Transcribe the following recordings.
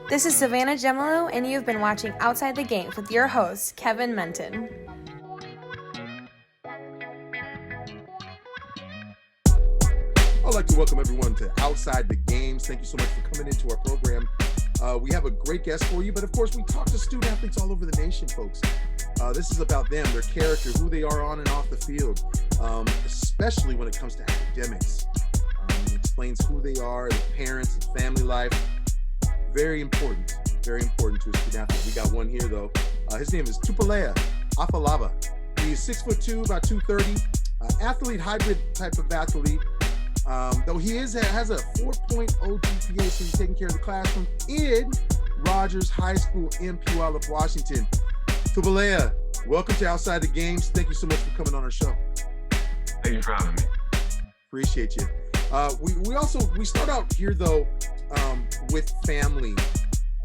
This is Savannah Gemolo, and you've been watching Outside the Games with your host, Kevin Menton. I'd like to welcome everyone to Outside the Games. Thank you so much for coming into our program. We have a great guest for you, but of course we talk to student athletes all over the nation, folks. This is about them, their character, who they are on and off the field, especially when it comes to academics. It explains who they are, their parents, and family life. Very important to a student athlete. We got one here though. His name is Tupulea Afalava. He's 6'2", about 230, athlete, hybrid type of athlete. Though he has a 4.0 GPA, so he's taking care of the classroom in Rogers High School in Puyallup, Washington. Tupulea, welcome to Outside the Games. Thank you so much for coming on our show. Thank you for having me. Appreciate you. We start out here though with family,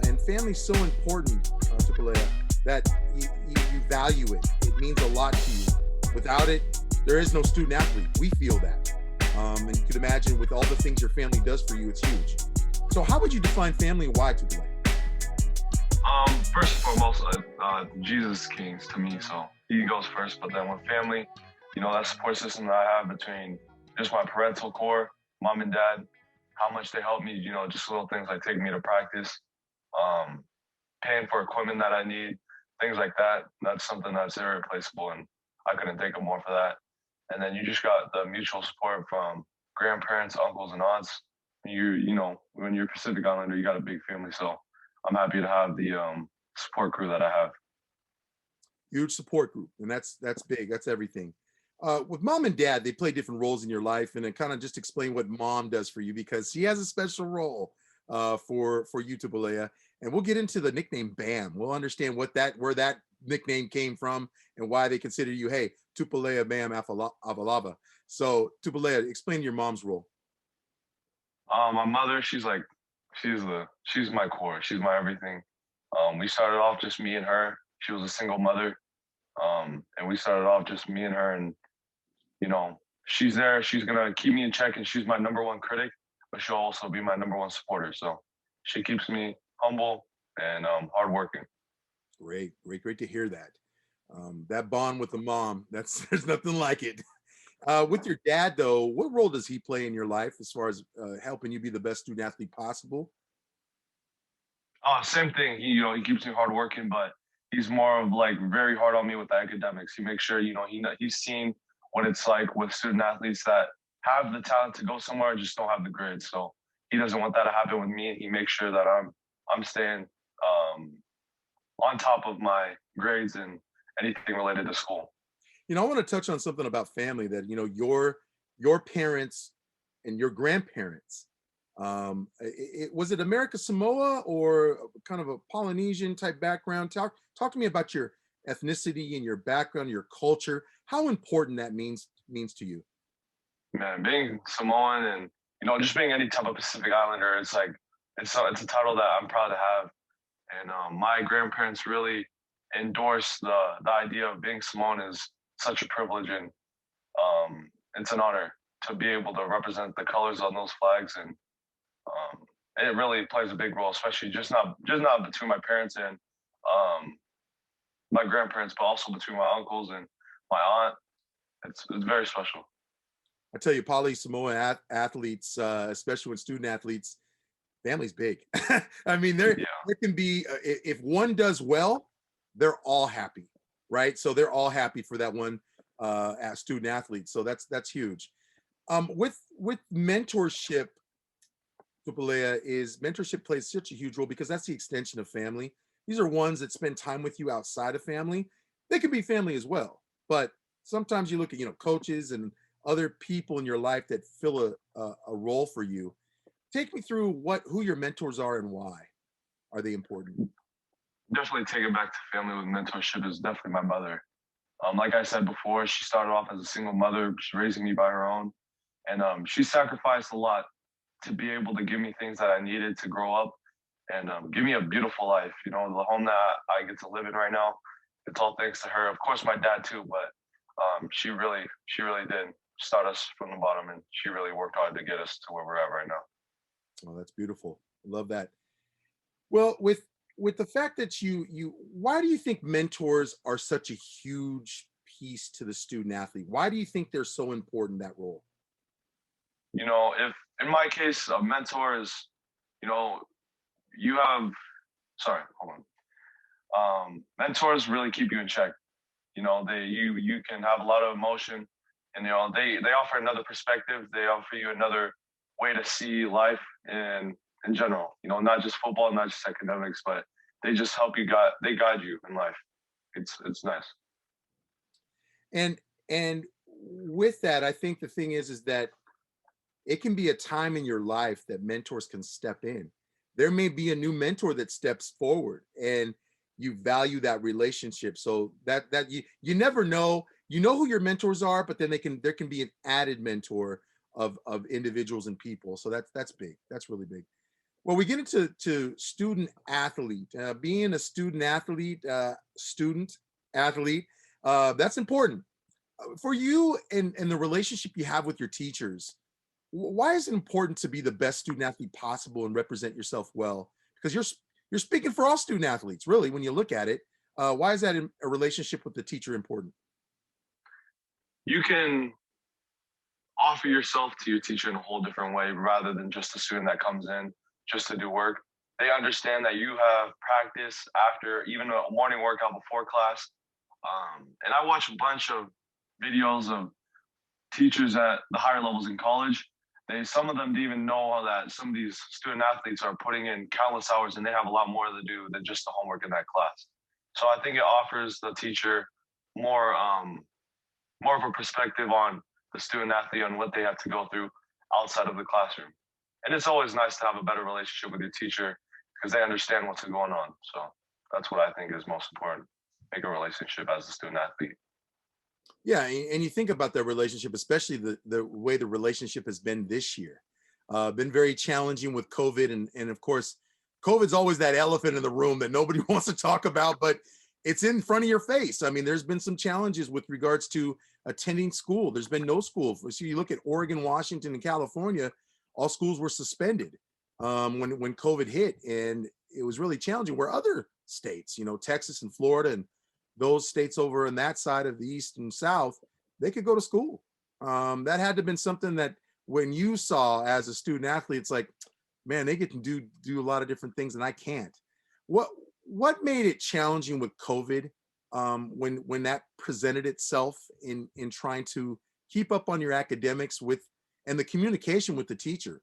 and family's so important, Tupulea, that you value it. It means a lot to you. Without it, there is no student athlete. We feel that. And you can imagine with all the things your family does for you, it's huge. So how would you define family and why, Tupulea? First and foremost, Jesus is king to me, so he goes first. But then with family, that support system that I have between just my parental core, mom and dad, how much they help me, just little things like taking me to practice, paying for equipment that I need, things like that. That's something that's irreplaceable, and I couldn't think of more for that. And then you just got the mutual support from grandparents, uncles, and aunts. When you're Pacific Islander, you got a big family, so I'm happy to have the support crew that I have. Huge support group, and that's big. That's everything. With mom and dad, they play different roles in your life, and then kind of just explain what mom does for you, because she has a special role for you, Tupulea. And we'll get into the nickname Bam. We'll understand where that nickname came from and why they consider you, hey, Tupulea Bam Afalava. So Tupulea, explain your mom's role. My mother, she's my core. She's my everything. We started off just me and her. She was a single mother. And we started off just me and her, and she's there. She's gonna keep me in check, and she's my number one critic, but she'll also be my number one supporter. So she keeps me humble and hardworking. Great to hear that. That bond with the mom, there's nothing like it. With your dad though, what role does he play in your life as far as helping you be the best student athlete possible? Same thing. He keeps me hardworking, but he's more of like very hard on me with the academics. He makes sure he's seen what it's like with student athletes that have the talent to go somewhere and just don't have the grades. So he doesn't want that to happen with me. He makes sure that I'm staying on top of my grades and anything related to school. I want to touch on something about family that your parents and your grandparents. Was it America Samoa or kind of a Polynesian type background? Talk to me about your ethnicity and your background, your culture, how important that means to you. Man, being Samoan and just being any type of Pacific Islander, it's a title that I'm proud to have. And my grandparents really endorsed the idea of being Samoan is such a privilege, and it's an honor to be able to represent the colors on those flags, and it really plays a big role, especially just not between my parents and my grandparents, but also between my uncles and my aunt. It's very special. I tell you, poly Samoan athletes, especially when student athletes, family's big. I mean, there can be if one does well, they're all happy, right? So they're all happy for that one student athlete. So that's huge. With mentorship, Tupulea, mentorship plays such a huge role because that's the extension of family. These are ones that spend time with you outside of family. They can be family as well, but sometimes you look at coaches and other people in your life that fill a role for you. Take me through who your mentors are and why are they important. Definitely take it back to family with mentorship is definitely my mother. Like I said before, she started off as a single mother, raising me by her own, and she sacrificed a lot to be able to give me things that I needed to grow up and give me a beautiful life. The home that I get to live in right now, it's all thanks to her. Of course, my dad too, but she really did start us from the bottom, and she really worked hard to get us to where we're at right now. Oh, that's beautiful. I love that. Well, with the fact that why do you think mentors are such a huge piece to the student athlete? Why do you think they're so important, that role? If in my case, a mentor is, you know, you have, sorry, hold on. Mentors really keep you in check. You can have a lot of emotion, and they offer another perspective. They offer you another way to see life in general. Not just football, not just academics, but they just help you guide you in life. It's nice. And and with that, I think the thing is that it can be a time in your life that mentors can step in. There may be a new mentor that steps forward, and you value that relationship. So that you never know. You know who your mentors are, but then there can be an added mentor of individuals and people. So that's big. That's really big. Well, we get into student athlete. Being a student athlete, that's important for you, and the relationship you have with your teachers. Why is it important to be the best student athlete possible and represent yourself well? Because you're speaking for all student athletes, really, when you look at it. Why is that a relationship with the teacher important? You can offer yourself to your teacher in a whole different way rather than just a student that comes in just to do work. They understand that you have practice after, even a morning workout before class. And I watch a bunch of videos of teachers at the higher levels in college. Some of them didn't even know that some of these student athletes are putting in countless hours, and they have a lot more to do than just the homework in that class. So I think it offers the teacher more more of a perspective on the student athlete, on what they have to go through outside of the classroom. And it's always nice to have a better relationship with your teacher because they understand what's going on. So that's what I think is most important. Make a relationship as a student athlete. Yeah, and you think about their relationship, especially the way the relationship has been this year. Been very challenging with COVID, and of course, COVID's always that elephant in the room that nobody wants to talk about, but it's in front of your face. I mean, there's been some challenges with regards to attending school. There's been no school. So you look at Oregon, Washington, and California, all schools were suspended when COVID hit, and it was really challenging. Where other states, Texas and Florida and those states over on that side of the east and south, they could go to school. That had to have been something that when you saw as a student athlete, it's like, man, they get to do a lot of different things and I can't. What made it challenging with COVID, when that presented itself in trying to keep up on your academics and the communication with the teacher?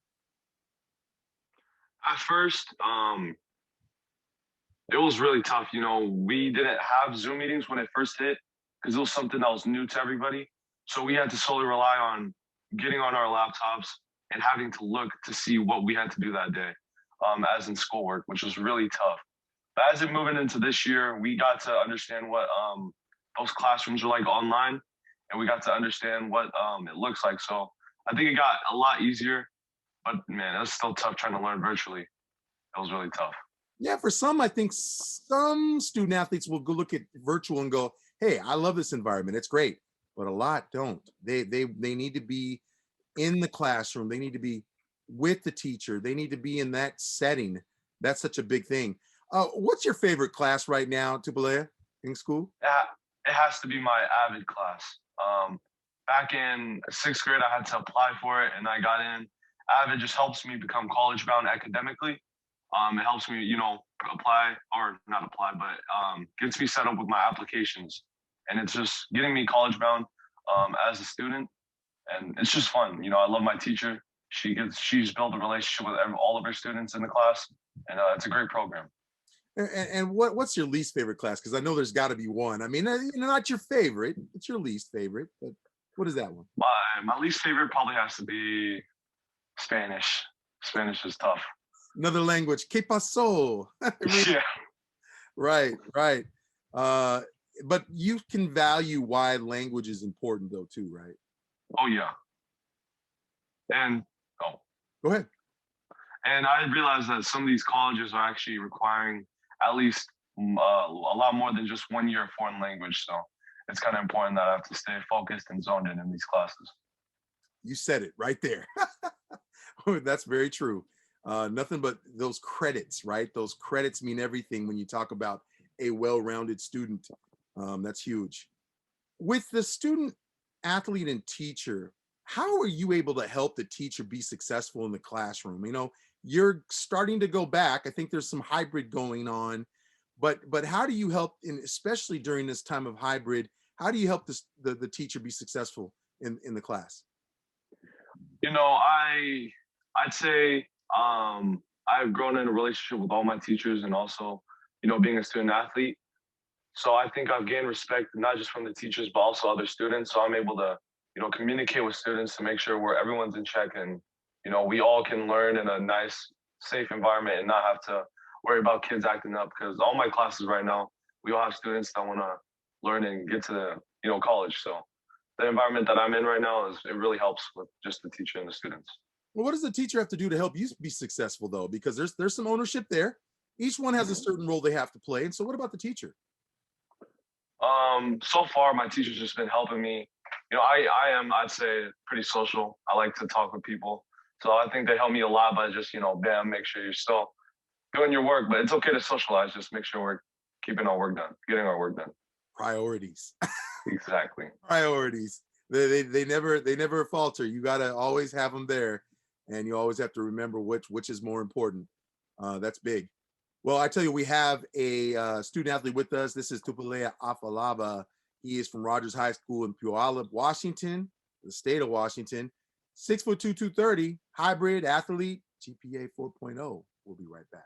At first, it was really tough. We didn't have Zoom meetings when it first hit because it was something that was new to everybody. So we had to solely rely on getting on our laptops and having to look to see what we had to do that day, as in schoolwork, which was really tough. But as it moving into this year, we got to understand what those classrooms are like online, and we got to understand what it looks like. So I think it got a lot easier, but man, it was still tough trying to learn virtually. It was really tough. Yeah, for some, I think some student athletes will go look at virtual and go, "Hey, I love this environment. It's great." But a lot don't. They need to be in the classroom. They need to be with the teacher. They need to be in that setting. That's such a big thing. What's your favorite class right now, Tupulea, in school? It has to be my Avid class. Back in sixth grade, I had to apply for it, and I got in. Avid just helps me become college bound academically. It helps me, apply or not apply, but gets me set up with my applications, and it's just getting me college bound as a student, and it's just fun. I love my teacher. She's built a relationship with all of her students in the class, and it's a great program. And what's your least favorite class? Because I know there's got to be one. I mean, not your favorite. It's your least favorite, but what is that one? My least favorite probably has to be Spanish. Spanish is tough. Another language. ¿Qué pasó? Yeah. Right, right. But you can value why language is important though too, right? Oh yeah. And Go ahead. And I realized that some of these colleges are actually requiring at least a lot more than just 1 year of foreign language. So it's kind of important that I have to stay focused and zoned in these classes. You said it right there. That's very true. Nothing but those credits, right? Those credits mean everything when you talk about a well-rounded student. That's huge. With the student, athlete, and teacher, how are you able to help the teacher be successful in the classroom? You're starting to go back. I think there's some hybrid going on, but how do you help, in especially during this time of hybrid? How do you help the teacher be successful in the class? I'd say I've grown in a relationship with all my teachers, and also, being a student athlete. So I think I've gained respect not just from the teachers but also other students. So I'm able to, communicate with students to make sure everyone's in check, and we all can learn in a nice, safe environment and not have to worry about kids acting up. Because all my classes right now, we all have students that want to learn and get to college. So the environment that I'm in right now it really helps with just the teacher and the students. Well, what does the teacher have to do to help you be successful, though? Because there's some ownership there. Each one has a certain role they have to play. And so what about the teacher? So far, my teacher's just been helping me. I'd say, pretty social. I like to talk with people. So I think they help me a lot by just, bam, make sure you're still doing your work. But it's okay to socialize. Just make sure we're keeping our work done, getting our work done. Priorities. Exactly. Priorities. They never falter. You got to always have them there. And you always have to remember which is more important. That's big. Well, I tell you, we have a student athlete with us. This is Tupulea Afalava. He is from Rogers High School in Puyallup, Washington, the state of Washington. 6'2", 230, hybrid athlete, GPA 4.0. We'll be right back.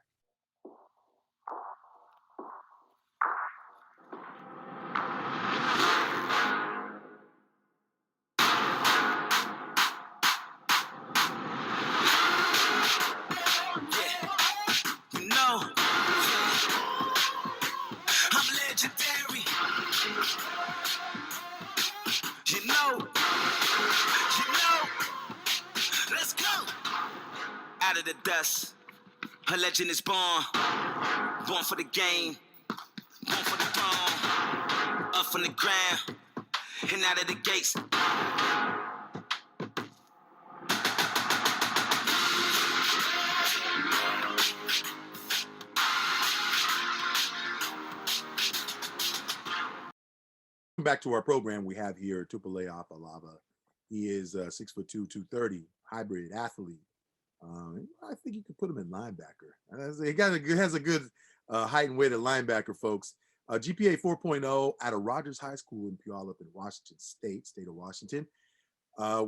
Out of the dust, a legend is born for the game, born for the throne, up from the ground, and out of the gates. Back to our program, we have here Tupulea Afalava. He is 6'2", 230, hybrid athlete. I think you could put him in linebacker. He has a good height and weight at linebacker, folks. GPA 4.0 out of Rogers High School in Puyallup in Washington state of Washington. I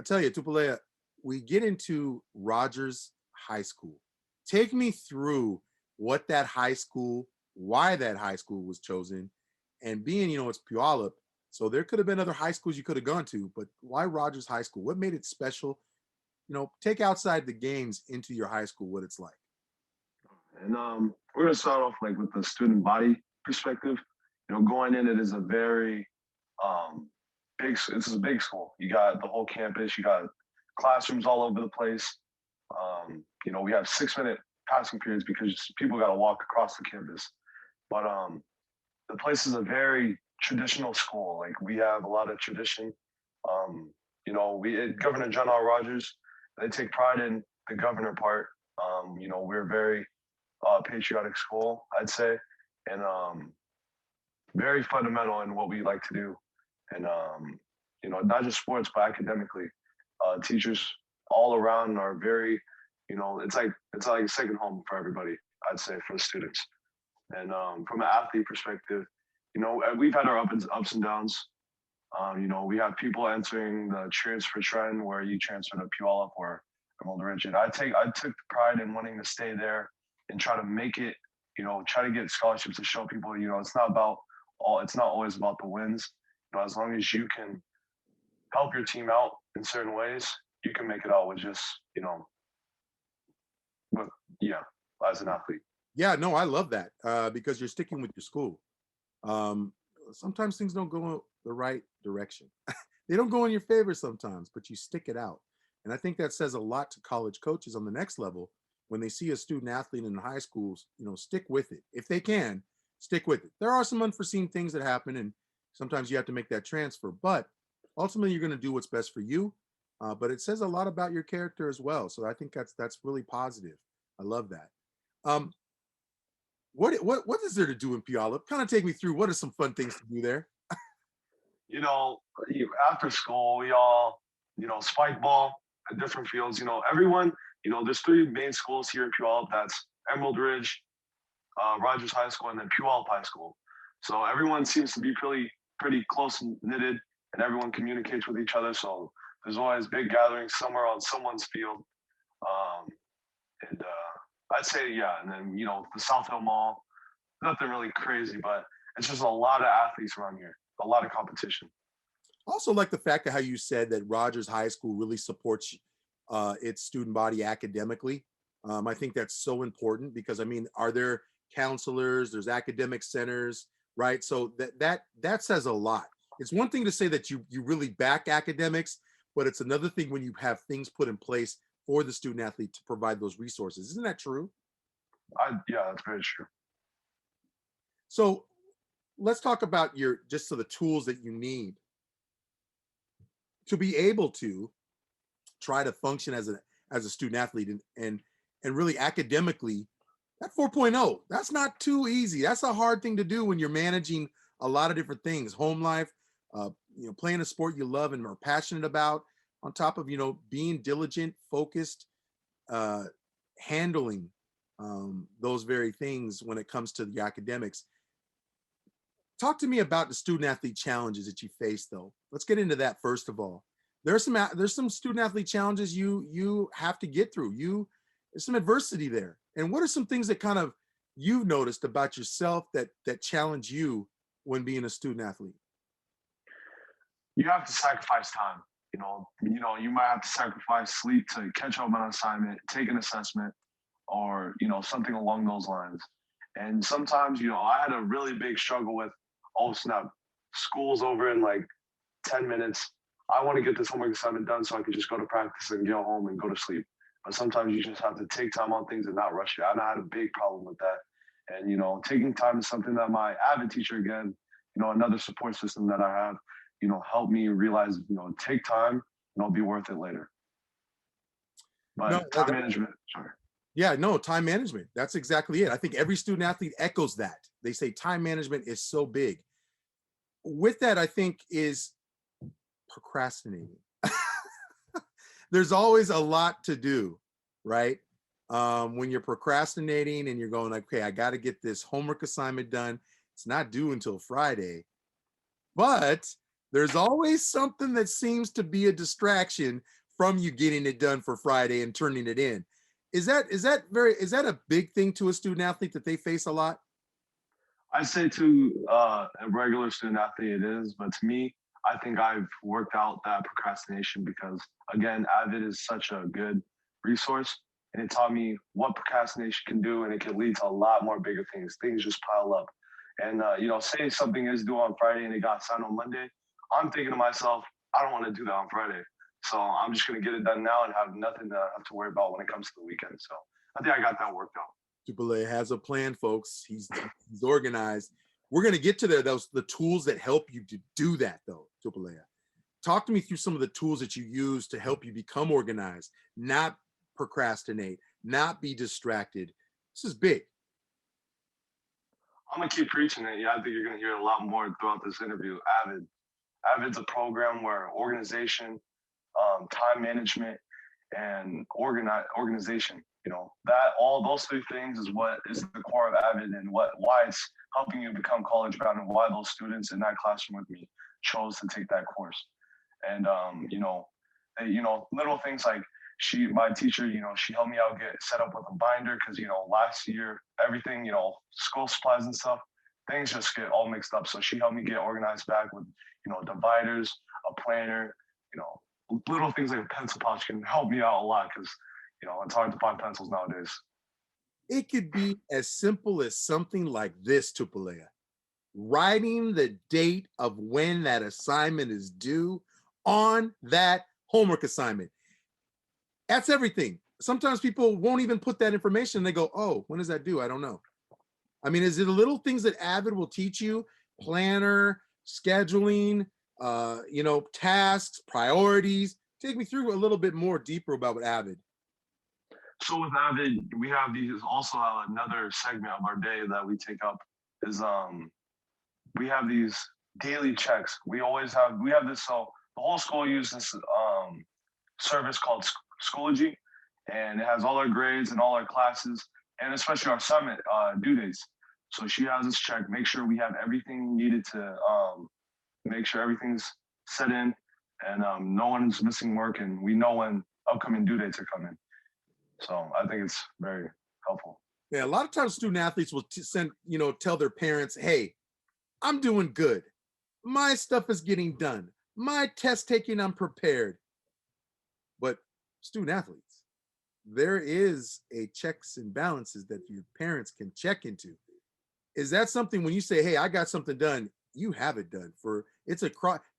tell you, Tupulea, we get into Rogers High School. Take me through what that high school, why that high school was chosen, and being, it's Puyallup, so there could have been other high schools you could have gone to, but why Rogers High School? What made it special? Take outside the games into your high school, what it's like. And we're gonna start off with the student body perspective. Going in, it is a very big. This is a big school. You got the whole campus. You got classrooms all over the place. We have 6-minute passing periods because people got to walk across the campus. But the place is a very traditional school. We have a lot of tradition. Governor John R. Rogers, they take pride in the governor part. We're a very patriotic school, I'd say, and very fundamental in what we like to do. And, not just sports, but academically. Teachers all around are very, it's like a second home for everybody, I'd say, for the students. And from an athlete perspective, we've had our ups and downs. We have people entering the transfer trend where you transfer to Puyallup or Emerald Ridge. And I took pride in wanting to stay there and try to make it, try to get scholarships to show people, it's not always about the wins. As long as you can help your team out in certain ways, you can make it out with just, as an athlete. Yeah, no, I love that because you're sticking with your school. Sometimes things don't go the right direction. They don't go in your favor sometimes, but you stick it out. And I think that says a lot to college coaches on the next level when they see a student athlete in high schools, stick with it. If they can, stick with it. There are some unforeseen things that happen, and sometimes you have to make that transfer, but ultimately you're going to do what's best for you but it says a lot about your character as well. So I think that's really positive. I love that. Um, what is there to do in Puyallup? Kind of take me through. What are some fun things to do there? You know, after school, we all, spike ball at different fields. Everyone, there's three main schools here in Puyallup. That's Emerald Ridge, Rogers High School, and then Puyallup High School. So everyone seems to be pretty close knitted, and everyone communicates with each other. So there's always big gatherings somewhere on someone's field. And I'd say, yeah. And then, the South Hill Mall, nothing really crazy, but it's just a lot of athletes around here, a lot of competition. Also, like the fact of how you said that Rogers High School really supports its student body academically. I think that's so important because, I mean, are there counselors? There's academic centers, right? So that says a lot. It's one thing to say that you really back academics, but it's another thing when you have things put in place for the student athlete to provide those resources. Isn't that true? Yeah, that's very true. So let's talk about the tools that you need to be able to try to function as a student athlete and really academically. That 4.0, that's not too easy. That's a hard thing to do when you're managing a lot of different things, home life, playing a sport you love and are passionate about, on top of, being diligent, focused, handling those very things when it comes to the academics. Talk to me about the student athlete challenges that you face, though. Let's get into that first of all. There's some student athlete challenges you have to get through. There's some adversity there. And what are some things that kind of you've noticed about yourself that challenge you when being a student athlete? You have to sacrifice time. You might have to sacrifice sleep to catch up on an assignment, take an assessment, or something along those lines. And sometimes, I had a really big struggle with, oh snap, school's over in like 10 minutes. I want to get this homework assignment done so I can just go to practice and go home and go to sleep. But sometimes you just have to take time on things and not rush it. And I had a big problem with that. And, taking time is something that my AVID teacher, again, another support system that I have, helped me realize, take time and it'll be worth it later. But No, time management, sorry. Yeah, no, time management. That's exactly it. I think every student athlete echoes that. They say time management is so big. With that, I think is procrastinating. There's always a lot to do, right? When you're procrastinating and you're going like, okay, I got to get this homework assignment done. It's not due until Friday, but there's always something that seems to be a distraction from you getting it done for Friday and turning it in. Is that a big thing to a student athlete that they face a lot? I'd say to a regular student athlete it is, but to me, I think I've worked out that procrastination because, again, AVID is such a good resource, and it taught me what procrastination can do, and it can lead to a lot more bigger things. Things just pile up. And, say something is due on Friday and it got signed on Monday, I'm thinking to myself, I don't want to do that on Friday. So I'm just going to get it done now and have nothing to have to worry about when it comes to the weekend. So I think I got that worked out. Tupulea has a plan, folks. He's organized. We're going to get to the tools that help you to do that, though, Tupulea. Talk to me through some of the tools that you use to help you become organized, not procrastinate, not be distracted. This is big. I'm going to keep preaching it. Yeah, I think you're going to hear a lot more throughout this interview. AVID. AVID's a program where organization, time management, and organization, that all those three things is what is the core of AVID and why it's helping you become college bound and why those students in that classroom with me chose to take that course. And little things like my teacher, she helped me out get set up with a binder because last year everything, school supplies and stuff, things just get all mixed up. So she helped me get organized back with dividers, a planner, little things like a pencil pouch can help me out a lot because it's hard to find pencils nowadays. It could be as simple as something like this, Tupulea. Writing the date of when that assignment is due on that homework assignment. That's everything. Sometimes people won't even put that information. They go, oh, when is that due? I don't know. I mean, is it the little things that AVID will teach you? Planner, scheduling, tasks, priorities. Take me through a little bit more deeper about Avid. So with Avid, we have these also another segment of our day that we take up is we have these daily checks. We have this, so the whole school uses this service called Schoology, and it has all our grades and all our classes, and especially our summit due dates. So she has us check, make sure we have everything needed to make sure everything's set in, and no one's missing work, and we know when upcoming due dates are coming. So I think it's very helpful. Yeah, a lot of times student athletes will tell their parents, hey, I'm doing good. My stuff is getting done. My test taking, I'm prepared. But student athletes, there is a checks and balances that your parents can check into. Is that something when you say, hey, I got something done, you have it done? It's a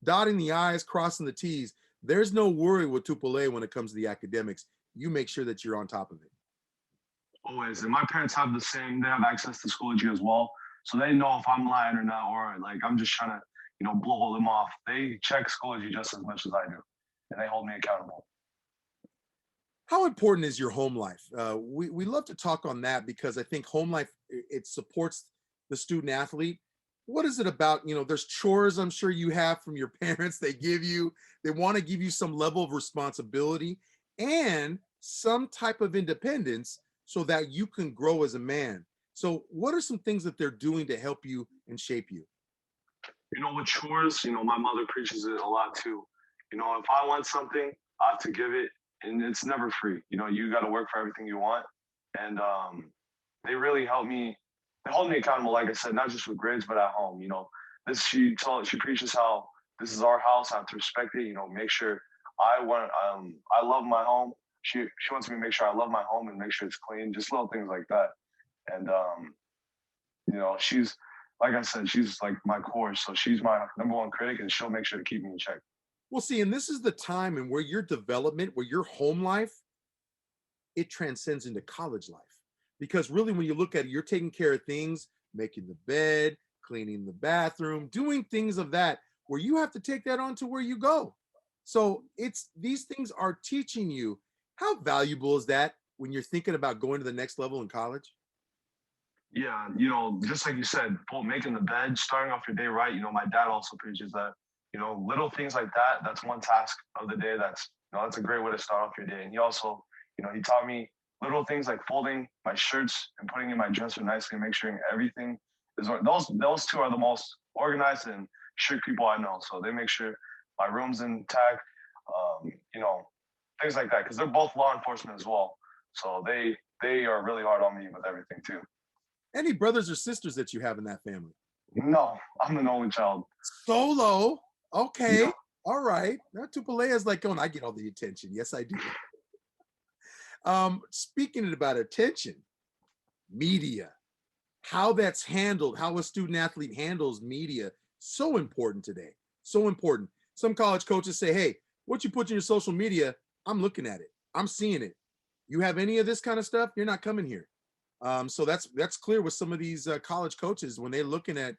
dotting the I's, crossing the T's. There's no worry with Tupulea when it comes to the academics. You make sure that you're on top of it. Always. And my parents have the same, they have access to Schoology as well. So they know if I'm lying or not, or like I'm just trying to, blow them off. They check Schoology just as much as I do. And they hold me accountable. How important is your home life? We love to talk on that because I think home life, it supports the student athlete. What is it about? There's chores I'm sure you have from your parents. They want to give you some level of responsibility and some type of independence so that you can grow as a man. So what are some things that they're doing to help you and shape you? With chores, my mother preaches it a lot too. If I want something, I have to give it, and it's never free. You got to work for everything you want. And they really help me. They hold me accountable, like I said, not just with grades, but at home. She preaches how this is our house. I have to respect it. Make sure I love my home. She wants me to make sure I love my home and make sure it's clean, just little things like that. And she's, like I said, she's like my core. So she's my number one critic, and she'll make sure to keep me in check. Well, see, and this is the time and where your development, where your home life, it transcends into college life. Because really, when you look at it, you're taking care of things, making the bed, cleaning the bathroom, doing things of that, where you have to take that on to where you go. So these things are teaching you. How valuable is that when you're thinking about going to the next level in college? Yeah, just like you said, making the bed, starting off your day right. My dad also preaches that, little things like that, that's one task of the day. That's a great way to start off your day. And he also, he taught me little things like folding my shirts and putting in my dresser nicely and make sure everything is, those two are the most organized and strict people I know. So they make sure my room's intact, things like that, because they're both law enforcement as well. So they are really hard on me with everything too. Any brothers or sisters that you have in that family? No, I'm an only child. Solo. Okay. Yeah. All right. Now Tupulea is like going, I get all the attention. Yes, I do. Speaking about attention, media, how that's handled, how a student athlete handles media, so important today. So important. Some college coaches say, hey, what you put in your social media, I'm looking at it. I'm seeing it. You have any of this kind of stuff, you're not coming here. So that's clear with some of these college coaches when they're looking at,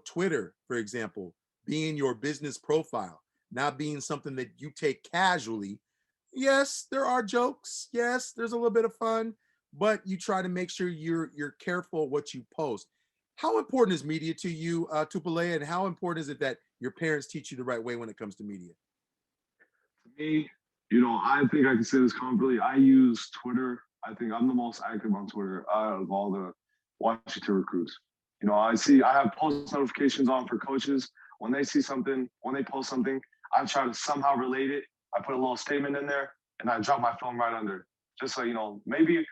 Twitter, for example, being your business profile, not being something that you take casually. Yes, there are jokes. Yes, there's a little bit of fun, but you try to make sure you're careful what you post. How important is media to you, Tupulea, and how important is it that your parents teach you the right way when it comes to media? To me, I think I can say this confidently. I use Twitter. I think I'm the most active on Twitter out of all the Washington recruits. I have post notifications on for coaches. When they see something, when they post something, I try to somehow relate it. I put a little statement in there and I drop my phone right under. Just so, maybe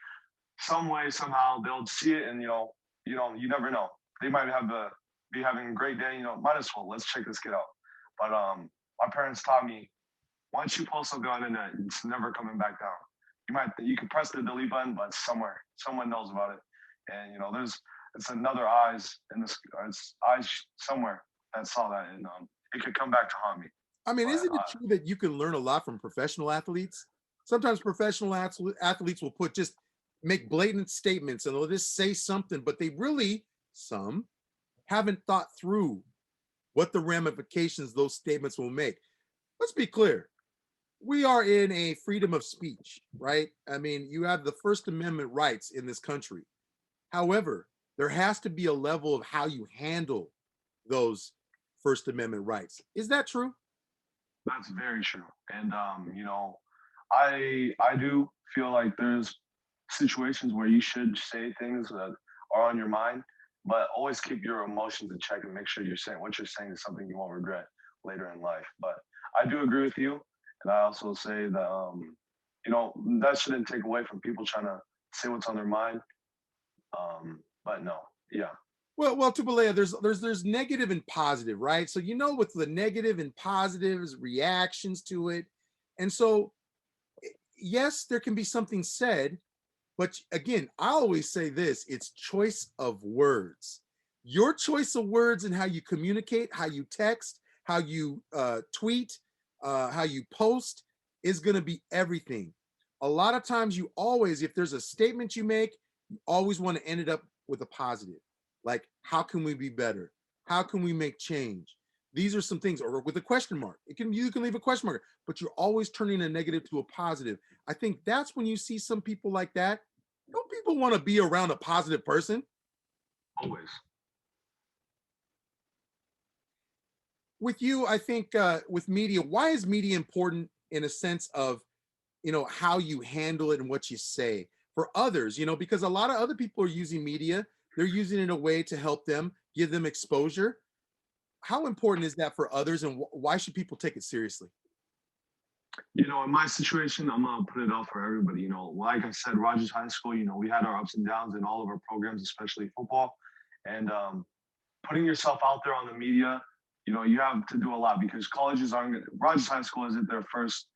some way, somehow they'll see it and, you never know. They might be having a great day, might as well, let's check this kid out. But my parents taught me, once you post something on the internet, it's never coming back down. You can press the delete button, but someone knows about it. And, it's another eyes in this, it's eyes somewhere that saw that, and it could come back to haunt me. I mean, isn't it true that you can learn a lot from professional athletes? Sometimes professional athletes will make blatant statements and they'll just say something, but some haven't thought through what the ramifications those statements will make. Let's be clear. we are in a freedom of speech, right? I mean, you have the First Amendment rights in this country. However, there has to be a level of how you handle those First Amendment rights. Is that true? That's very true. And I do feel like there's situations where you should say things that are on your mind, but always keep your emotions in check and make sure you're saying what you're saying is something you won't regret later in life. But I do agree with you, and I also say that that shouldn't take away from people trying to say what's on their mind. But no, yeah. Well, Tupulea, there's negative and positive, right? So with the negative and positives, reactions to it, and so yes, there can be something said, but again, I always say this: it's choice of words. Your choice of words and how you communicate, how you text, how you tweet, how you post is going to be everything. A lot of times, if there's a statement you make, you always want to end it up with a positive. Like, how can we be better? How can we make change? These are some things, or with a question mark. You can leave a question mark, but you're always turning a negative to a positive. I think that's when you see some people like that. Don't people want to be around a positive person? Always. With you, I think with media, why is media important in a sense of how you handle it and what you say for others? Because a lot of other people are using media. They're using it in a way to help them, give them exposure. How important is that for others, and why should people take it seriously? In my situation, I'm gonna put it out for everybody. Like I said, Rogers High School, we had our ups and downs in all of our programs, especially football. And putting yourself out there on the media, you have to do a lot because colleges aren't. Rogers High School isn't their first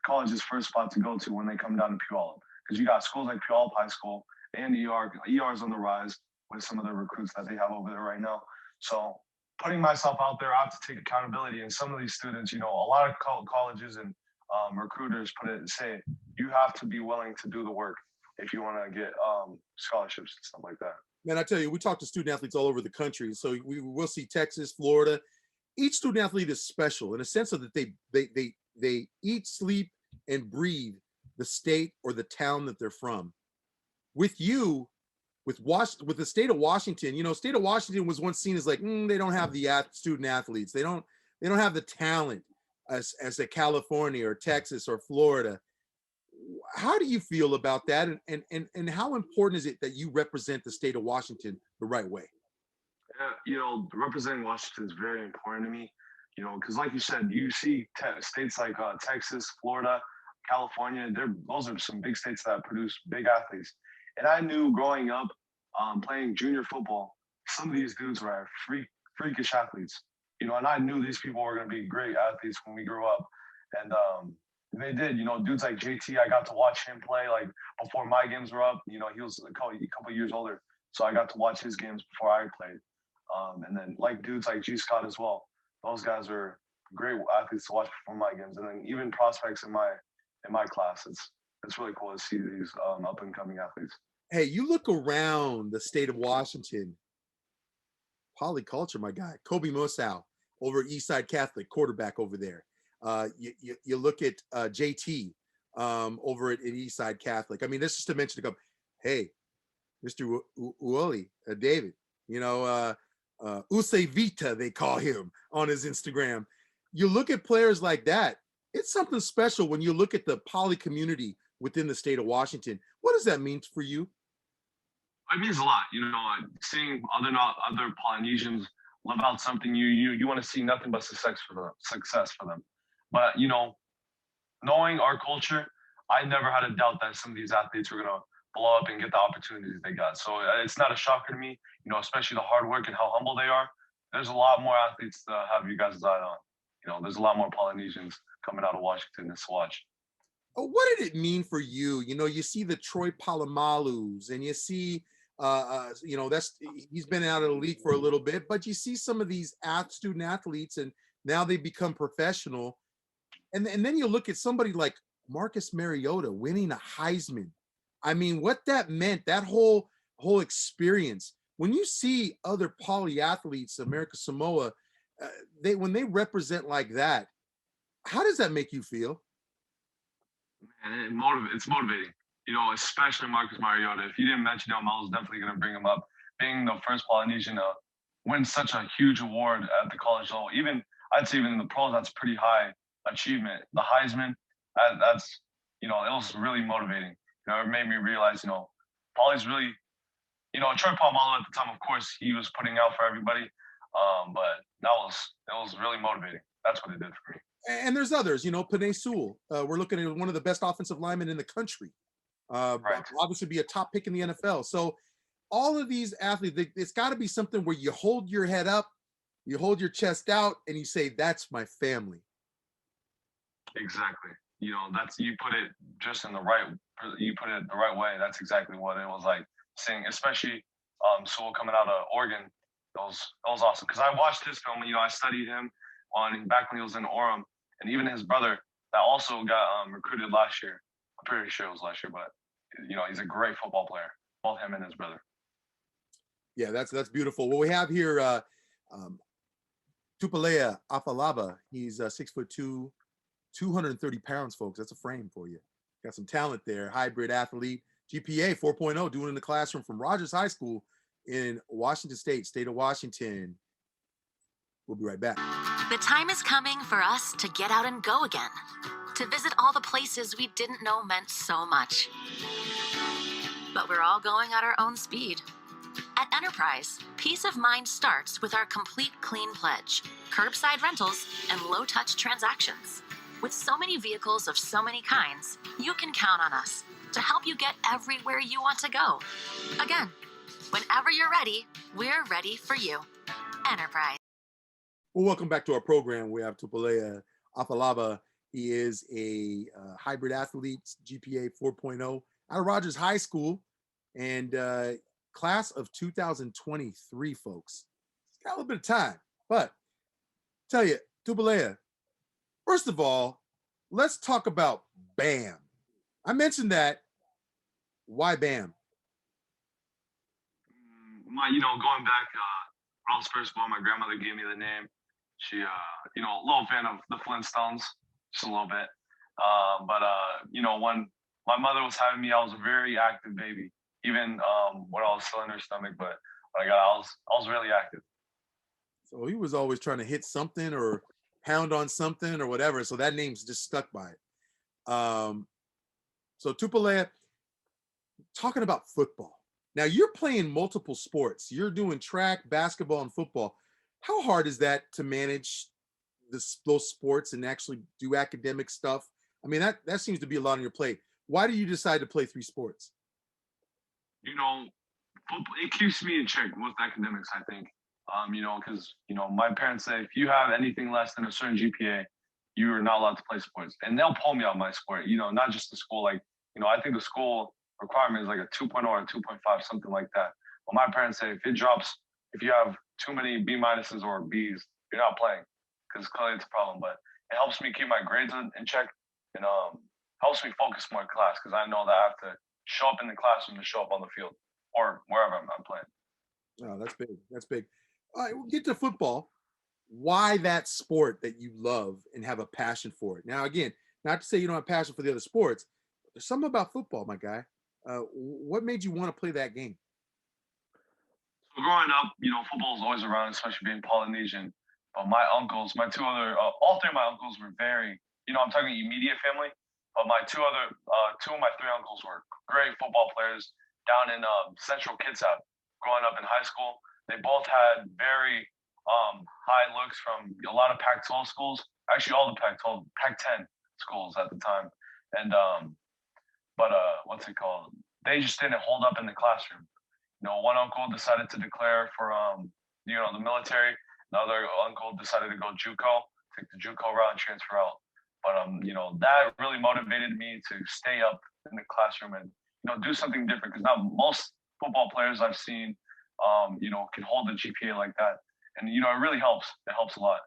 college's first spot to go to when they come down to Puyallup, because you got schools like Puyallup High School and ER is on the rise with some of the recruits that they have over there right now. So putting myself out there, I have to take accountability. And some of these students, a lot of colleges and recruiters say you have to be willing to do the work if you want to get scholarships and stuff like that. Man, I tell you, we talk to student athletes all over the country. So we will see Texas, Florida. Each student athlete is special in a sense of that they eat, sleep, and breathe the state or the town that they're from. With you, with the state of Washington, state of Washington was once seen as like they don't have the student athletes. They don't have the talent as a California or Texas or Florida. How do you feel about that, and how important is it that you represent the state of Washington the right way? Representing Washington is very important to me. Because like you said, you see states like Texas, Florida, California. Those are some big states that produce big athletes. And I knew growing up, playing junior football, some of these dudes were freakish athletes. And I knew these people were going to be great athletes when we grew up. And they did. Dudes like JT, I got to watch him play like before my games were up. He was a couple years older, so I got to watch his games before I played. And then like dudes like G Scott as well. Those guys are great athletes to watch before my games, and then even prospects in my class. It's really cool to see these up and coming athletes. Hey, you look around the state of Washington, polyculture, my guy, Kobe Mosau over at Eastside Catholic, quarterback over there. You look at JT over at Eastside Catholic. I mean, this is to mention a couple. Hey, Mr. Uoli, David, Use Vita, they call him on his Instagram. You look at players like that, it's something special when you look at the poly community within the state of Washington. What does that mean for you? It means a lot. Seeing other Polynesians live out something, you want to see nothing but success for them. But knowing our culture, I never had a doubt that some of these athletes were gonna blow up and get the opportunities they got. So it's not a shocker to me, especially the hard work and how humble they are. There's a lot more athletes to have you guys' eye on. There's a lot more Polynesians coming out of Washington to watch. What did it mean for you? You see the Troy Palomalus, and you see, he's been out of the league for a little bit, but you see some of these student athletes, and now they become professional. And then you look at somebody like Marcus Mariota winning a Heisman. I mean, what that meant, that whole experience. When you see other polyathletes, America Samoa, when they represent like that, How does that make you feel? And it's motivating, especially Marcus Mariota. If you didn't mention him, I was definitely going to bring him up. Being the first Polynesian to win such a huge award at the college level, even I'd say even in the pros, that's pretty high achievement. The Heisman, that's it was really motivating. It made me realize, Poly's really, Troy Polamalu at the time, of course, he was putting out for everybody, but it was really motivating. That's what it did for me. And there's others, Panay Sewell. We're looking at one of the best offensive linemen in the country. Right. Obviously be a top pick in the NFL. So all of these athletes, it's got to be something where you hold your head up, you hold your chest out, and you say, that's my family. Exactly. That's, you put it the right way. That's exactly what it was like seeing, especially Sewell coming out of Oregon. It was awesome because I watched his film. I studied him back when he was in Orem, and even his brother that also got recruited last year. I'm pretty sure it was last year, but he's a great football player. Both him and his brother. Yeah, that's beautiful. Well, we have here Tupulea Afalava. He's 6'2", 230 pounds, folks. That's a frame for you. Got some talent there. Hybrid athlete. GPA 4.0, doing in the classroom from Rogers High School in Washington state of Washington. We'll be right back. The time is coming for us to get out and go again, to visit all the places we didn't know meant so much. But we're all going at our own speed. At Enterprise, peace of mind starts with our complete clean pledge, curbside rentals, and low-touch transactions. With so many vehicles of so many kinds, you can count on us to help you get everywhere you want to go. Again, whenever you're ready, we're ready for you. Enterprise. Well, welcome back to our program. We have Tupulea Afalava. He is a hybrid athlete, GPA 4.0, out of Rogers High School, and class of 2023, folks. It's got a little bit of time, but tell you, Tupulea, first of all, let's talk about BAM. I mentioned that. Why BAM? Going back, when I was first born, my grandmother gave me the name. She, a little fan of the Flintstones, just a little bit. When my mother was having me, I was a very active baby, even when I was still in her stomach. But when I got out, I was really active. So he was always trying to hit something or pound on something or whatever. So that name's just stuck by it. So Tupulea, talking about football. Now you're playing multiple sports. You're doing track, basketball, and football. How hard is that to manage those sports and actually do academic stuff? I mean, that seems to be a lot on your plate. Why do you decide to play 3 sports? It keeps me in check with academics, I think. Because, my parents say if you have anything less than a certain GPA, you are not allowed to play sports. And they'll pull me out my sport, not just the school. Like, I think the school requirement is like a 2.0 or a 2.5, something like that. But my parents say if you have too many B minuses or Bs, you're not playing, because clearly it's a problem. But it helps me keep my grades in check, and helps me focus more in class, because I know that I have to show up in the classroom to show up on the field or wherever I'm playing. Oh, that's big. That's big. All right, we'll get to football. Why that sport that you love and have a passion for it? Now, again, not to say you don't have passion for the other sports, but there's something about football, my guy. What made you want to play that game? So growing up, football was always around, especially being Polynesian. But my uncles, all 3 of my uncles were very, I'm talking immediate family, but two of my 3 uncles were great football players down in Central Kitsap. Growing up in high school, they both had very high looks from a lot of Pac-12 schools, actually all the Pac-12, Pac-10 schools at the time. And what's it called? They just didn't hold up in the classroom. One uncle decided to declare for the military. Another uncle decided to go JUCO, take the JUCO route and transfer out. But that really motivated me to stay up in the classroom and do something different, because not most football players I've seen can hold a GPA like that. And it really helps. It helps a lot.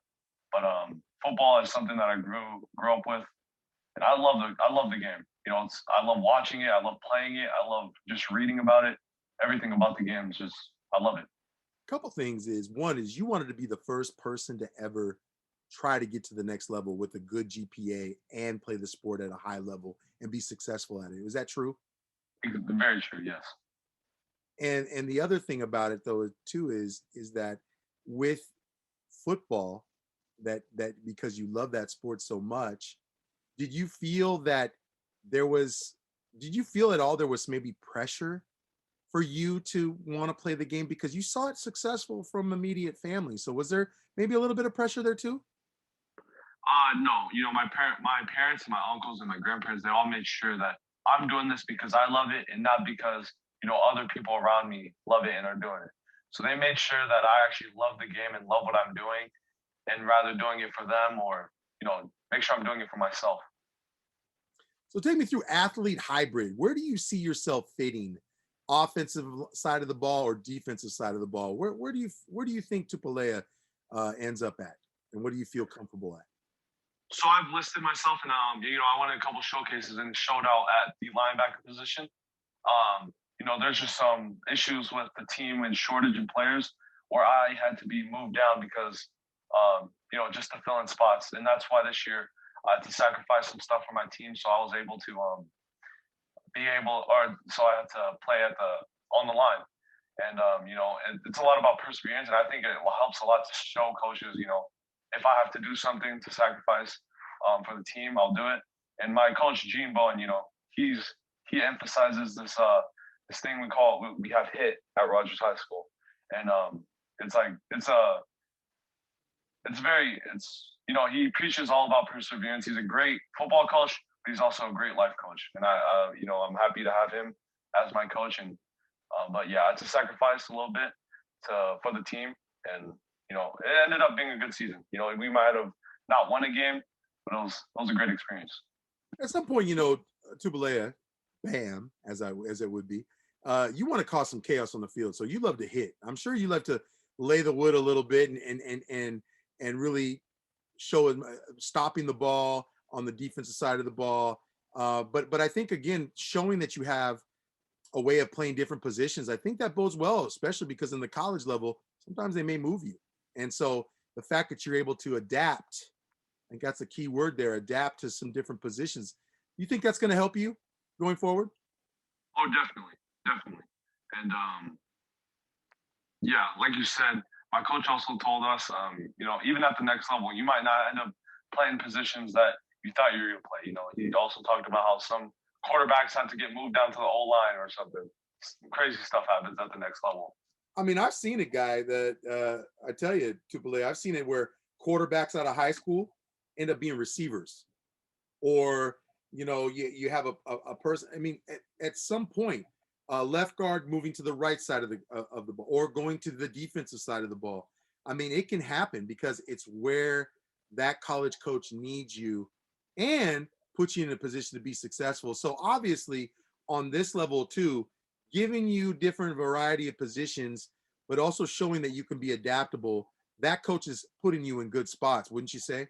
But football is something that I grew up with, and I love the game. I love watching it. I love playing it. I love just reading about it. Everything about the game is I love it. A couple things is, one is you wanted to be the first person to ever try to get to the next level with a good GPA and play the sport at a high level and be successful at it. Is that true? Very true. Yes. And the other thing about it though too is that with football, that because you love that sport so much, did you feel that there was did you feel at all there was maybe pressure for you to want to play the game because you saw it successful from immediate family? So was there maybe a little bit of pressure there too? No. My parents, and my uncles, and my grandparents, they all made sure that I'm doing this because I love it and not because other people around me love it and are doing it. So they made sure that I actually love the game and love what I'm doing, and rather doing it for them or make sure I'm doing it for myself. So take me through athlete hybrid. Where do you see yourself fitting? Offensive side of the ball or defensive side of the ball? Where do you think Tupulea ends up at, and what do you feel comfortable at? So I've listed myself, and I won a couple showcases and showed out at the linebacker position. There's just some issues with the team and shortage in players where I had to be moved down because, just to fill in spots, and that's why this year I had to sacrifice some stuff for my team, so I was able to so I had to play on the line. And, it's a lot about perseverance. And I think it helps a lot to show coaches, if I have to do something to sacrifice for the team, I'll do it. And my coach, Gene Bowen, he emphasizes this thing we have HIT at Rogers High School. And he preaches all about perseverance. He's a great football coach, but he's also a great life coach. And I'm happy to have him as my coach. And but yeah, I had to sacrifice a little bit for the team, and it ended up being a good season. We might have not won a game, but it was a great experience. At some point, Tupulea, bam, as it would be, you want to cause some chaos on the field. So you love to hit. I'm sure you love to lay the wood a little bit and really show stopping the ball on the defensive side of the ball. But I think again, showing that you have a way of playing different positions, I think that bodes well, especially because in the college level, sometimes they may move you. And so the fact that you're able to adapt, I think that's a key word there, adapt to some different positions. You think that's going to help you going forward? Oh, definitely. And yeah, like you said, my coach also told us, even at the next level, you might not end up playing positions that you thought you were going to play. He also talked about how some quarterbacks had to get moved down to the O-line or something. Crazy stuff happens at the next level. I mean, I've seen a guy that I tell you, Tupulea, I've seen it where quarterbacks out of high school end up being receivers, or you have a person. I mean, at some point, left guard moving to the right side of the ball, or going to the defensive side of the ball. I mean, it can happen because it's where that college coach needs you and puts you in a position to be successful. So obviously, on this level too, giving you different variety of positions, but also showing that you can be adaptable, that coach is putting you in good spots, wouldn't you say?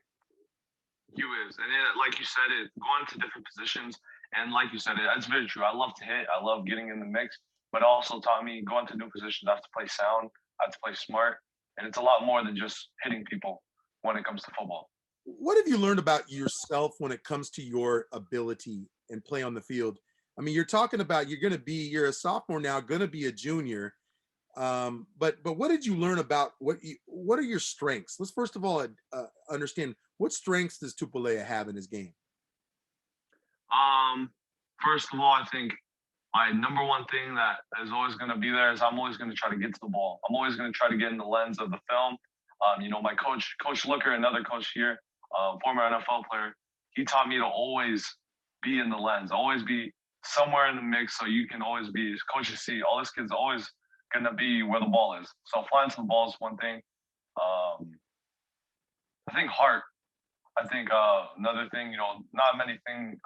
He is. And like you said, going to different positions. And like you said, it's very true. I love to hit. I love getting in the mix. But also taught me going to new positions, I have to play sound. I have to play smart. And it's a lot more than just hitting people when it comes to football. What have you learned about yourself when it comes to your ability and play on the field? I mean, you're talking about you're a sophomore now, going to be a junior. But what did you learn about what are your strengths? Let's first of all understand, what strengths does Tupulea have in his game? First of all, I think my number one thing that is always going to be there is I'm always going to try to get to the ball. I'm always going to try to get in the lens of the film. My Coach Looker, another coach here, former NFL player, he taught me to always be in the lens, always be somewhere in the mix, so you can always be, as coaches see, all this kid's always going to be where the ball is. So flying to the ball is one thing. I think heart. I think another thing, not many things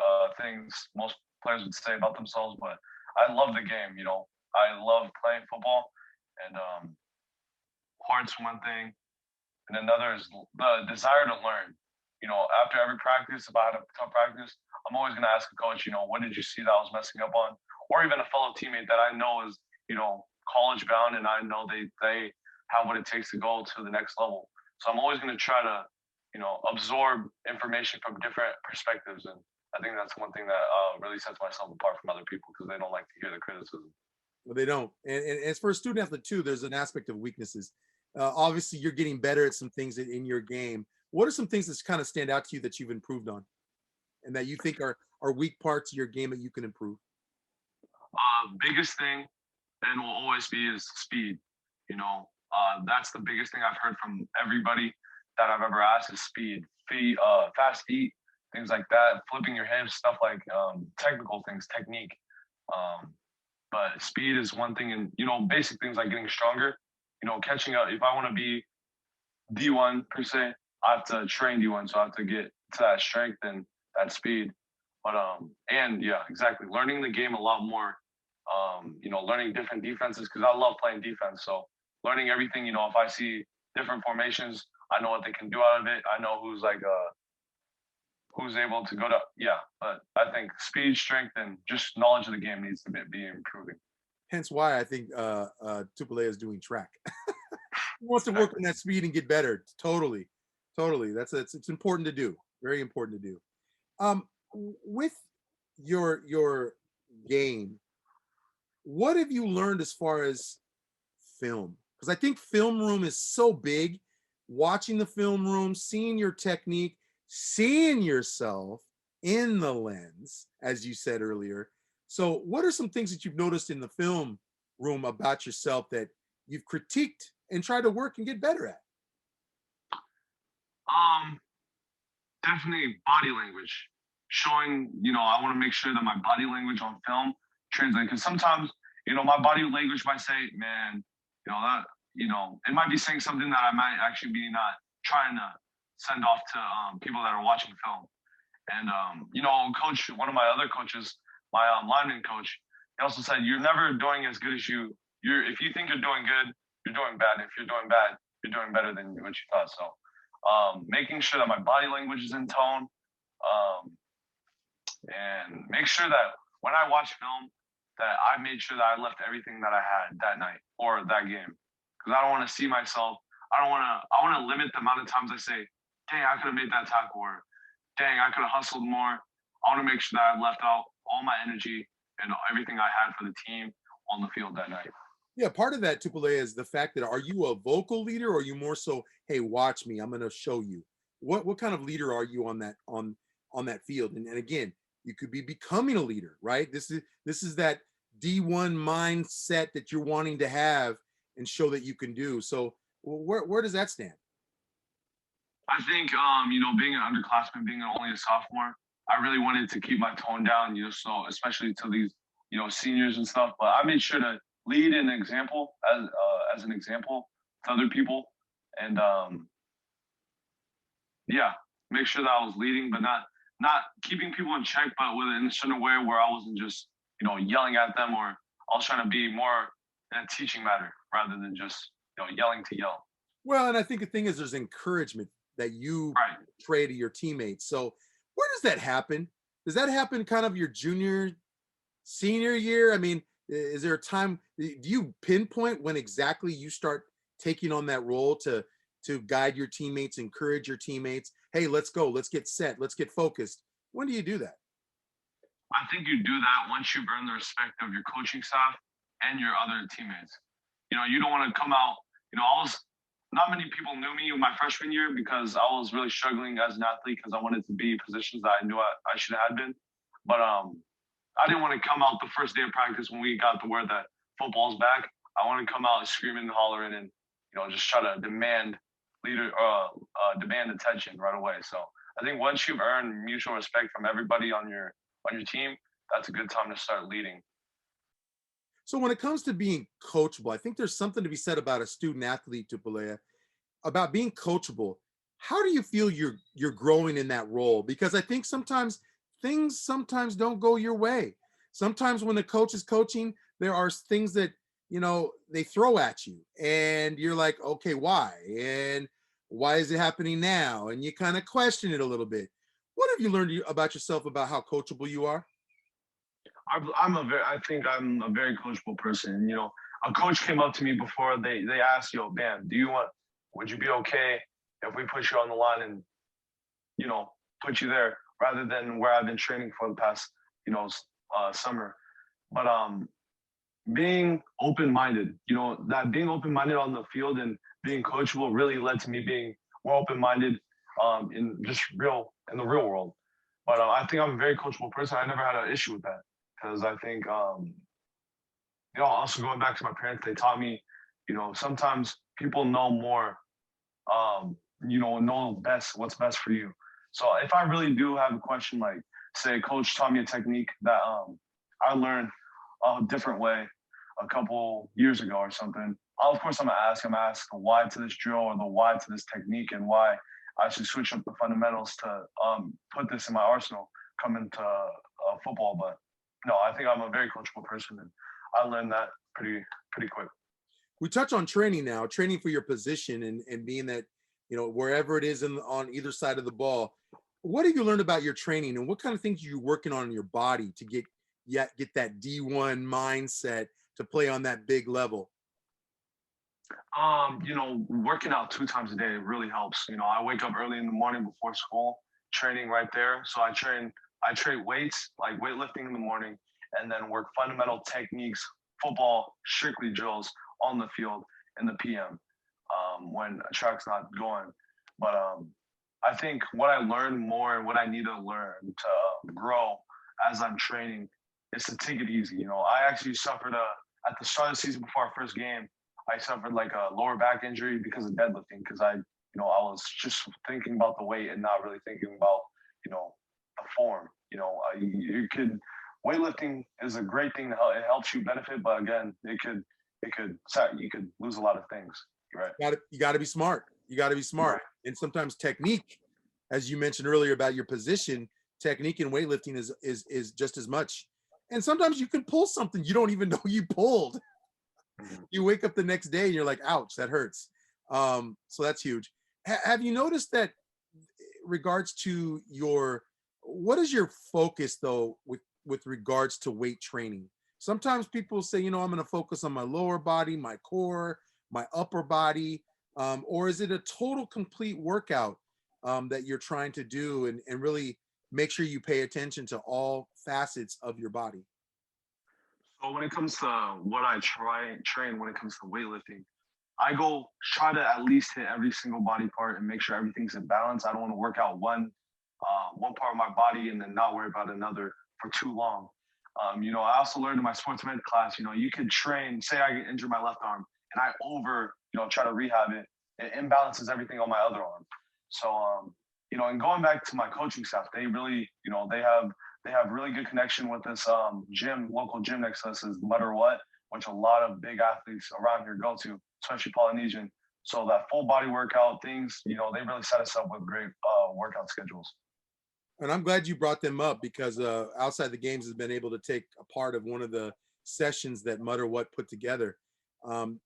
most players would say about themselves, but I love the game. I love playing football, and heart's one thing, and another is the desire to learn. After every practice, if I had a tough practice, I'm always going to ask a coach, what did you see that I was messing up on? Or even a fellow teammate that I know is, college bound, and I know they have what it takes to go to the next level. So I'm always going to try to, absorb information from different perspectives. And I think that's one thing that really sets myself apart from other people because they don't like to hear the criticism. Well, they don't. And as for a student athlete too, there's an aspect of weaknesses. Obviously, you're getting better at some things in your game. What are some things that kind of stand out to you that you've improved on, and that you think are weak parts of your game that you can improve? Biggest thing, and will always be, is speed. That's the biggest thing I've heard from everybody that I've ever asked is speed. Fast feet, things like that, flipping your hips, stuff like technical things, technique. But speed is one thing, and basic things like getting stronger. Catching up. If I want to be D1 per se, I have to train D1, so I have to get to that strength and that speed. But and yeah, exactly. Learning the game a lot more. Learning different defenses because I love playing defense. So learning everything. If I see different formations, I know what they can do out of it. I know who's able to go to. Yeah, but I think speed, strength, and just knowledge of the game needs to be improving. Hence why I think Tupulea is doing track. He wants to work on that speed and get better. Totally. It's important to do. Very important to do. With your game, what have you learned as far as film? Because I think film room is so big. Watching the film room, seeing your technique, seeing yourself in the lens, as you said earlier. So what are some things that you've noticed in the film room about yourself that you've critiqued and tried to work and get better at? Definitely body language. Showing, I want to make sure that my body language on film translates. Because sometimes, my body language might say, man, it might be saying something that I might actually be not trying to send off to people that are watching film. And, coach, one of my other coaches, my lineman coach, he also said, you're never doing as good as if you think you're doing good, you're doing bad. If you're doing bad, you're doing better than what you thought. So making sure that my body language is in tone, and make sure that when I watch film, that I made sure that I left everything that I had that night or that game. Because I don't want to see myself. I want to limit the amount of times I say, dang, I could have made that tackle, or dang, I could have hustled more. I want to make sure that I left out all my energy and everything I had for the team on the field that night. Yeah, part of that, Tupulea, is the fact that are you a vocal leader, or are you more so, hey, watch me, I'm going to show you? What kind of leader are you on that field? And again, you could be becoming a leader, right? This is that D1 mindset that you're wanting to have and show that you can do. So where does that stand? I think, being an underclassman, being only a sophomore, I really wanted to keep my tone down, so especially to these, seniors and stuff. But I made sure to lead an example as an example to other people, and make sure that I was leading, but not keeping people in check, but in a certain way where I wasn't just yelling at them, or I was trying to be more in a teaching matter rather than just yelling to yell. Well, and I think the thing is, there's encouragement that you portray to your teammates. So where does that happen? Does that happen kind of your junior, senior year? I mean, is there a time, do you pinpoint when exactly you start taking on that role to guide your teammates, encourage your teammates? Hey, let's go, let's get set, let's get focused. When do you do that? I think you do that once you've earned the respect of your coaching staff and your other teammates. You don't want to come out, not many people knew me in my freshman year because I was really struggling as an athlete because I wanted to be positions that I knew I should have been. But I didn't want to come out the first day of practice when we got the word that football's back. I want to come out screaming and hollering and, just try to demand attention right away. So I think once you've earned mutual respect from everybody on your team, that's a good time to start leading. So when it comes to being coachable, I think there's something to be said about a student athlete, Tupulea, about being coachable. How do you feel you're growing in that role? Because I think sometimes things don't go your way. Sometimes when the coach is coaching, there are things that, they throw at you and you're like, okay, why? And why is it happening now? And you kind of question it a little bit. What have you learned about yourself about how coachable you are? I think I'm a very coachable person. A coach came up to me before they asked, Bam, would you be okay if we put you on the line and put you there rather than where I've been training for the past, summer. But being open-minded, that being open-minded on the field and being coachable really led to me being more open-minded in the real world. But I think I'm a very coachable person. I never had an issue with that because I think, also going back to my parents, they taught me, sometimes people know more, know best what's best for you. So if I really do have a question, like say coach taught me a technique that I learned a different way a couple years ago or something, of course I'm gonna ask the why to this drill or the why to this technique and why I should switch up the fundamentals to put this in my arsenal coming to football. But no, I think I'm a very coachable person, and I learned that pretty quick. We touch on training now, training for your position and being that, wherever it is on either side of the ball. What have you learned about your training and what kind of things are you working on in your body to get that D1 mindset to play on that big level? Working out 2 times a day really helps. I wake up early in the morning before school, training right there. So I train weights, like weightlifting in the morning, and then work fundamental techniques, football, strictly drills on the field in the PM when a track's not going. But I think what I learned more and what I need to learn to grow as I'm training is to take it easy. I actually suffered at the start of the season before our first game, I suffered like a lower back injury because of deadlifting because I was just thinking about the weight and not really thinking about, the form. You could weightlifting is a great thing to help. It helps you benefit, but again, you could lose a lot of things. Right. You got to be smart. You got to be smart. Right. And sometimes technique, as you mentioned earlier about your position, technique in weightlifting is just as much. And sometimes you can pull something you don't even know you pulled. You wake up the next day and you're like, ouch, that hurts. So that's huge. Have you noticed that regards to what is your focus though with regards to weight training? Sometimes people say, I'm going to focus on my lower body, my core, my upper body, or is it a total complete workout that you're trying to do and really make sure you pay attention to all facets of your body? So when it comes to what I train when it comes to weightlifting, I go try to at least hit every single body part and make sure everything's in balance. I don't want to work out one part of my body and then not worry about another for too long. I also learned in my sports med class, you could train, say I get injured my left arm and I try to rehab it. It imbalances everything on my other arm. So, and going back to my coaching staff, they really, they have really good connection with this local gym next to us is Mutter What, which a lot of big athletes around here go to, especially Polynesian. So that full body workout things, they really set us up with great workout schedules. And I'm glad you brought them up because Outside the Games has been able to take a part of one of the sessions that Mutter What put together.